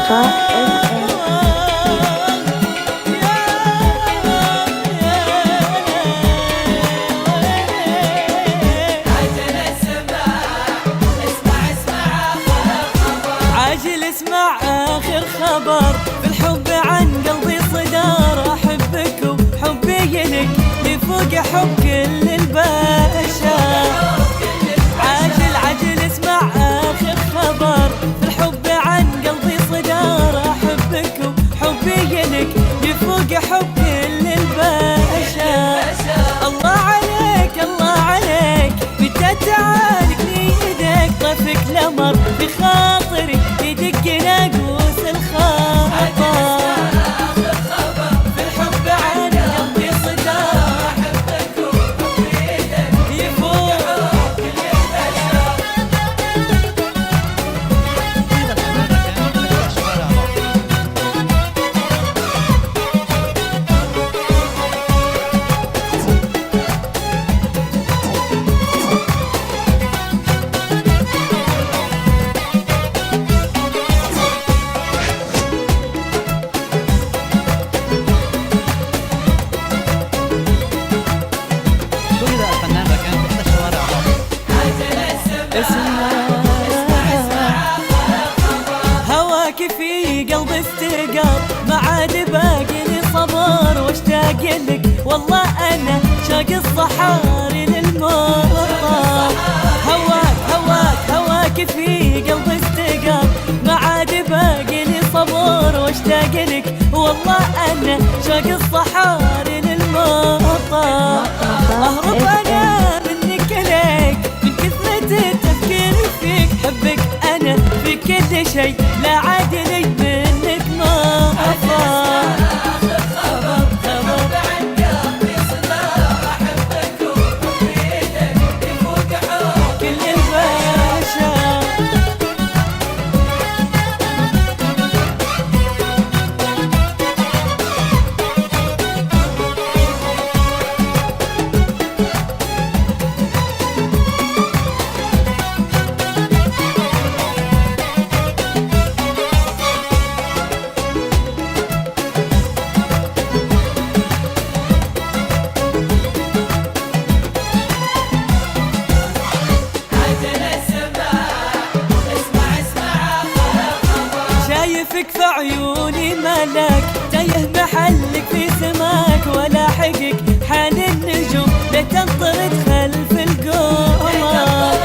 عاجل اسمع آخر خبر بالحب عن قلبي صدار. أحبك وحبي لك يفوق حب كل البشر. عاجل اسمع آخر خبر بالحب عن قلبي صدار. أحبك وحبي لك يفوق حب كل البشر. الله عليك الله عليك متى تعالقني ايدك. طفك لمر بخاطري يدق ناقوس الخاطر. بالحب عن قلبي صدار. أحبك وحبي لك يفوق كل البشر. هواك في قلبي استقر ما عاد باقي لي صبر. واشتاق لك والله انا شاق الصحاري للمطر. هواك في قلبي استقر ما عاد باقي لي صبر. واشتاق لك والله انا شاق الصحاري للمطر. اهرب انا منك ليك من كثرة التفكير فيك. حبك انا في كل شيء لا عاد لي منك مطر. شايفك في عيوني ملاك تايه محلك في سماك. ولا حقك حال النجوم لا تنطرد خلف القمر.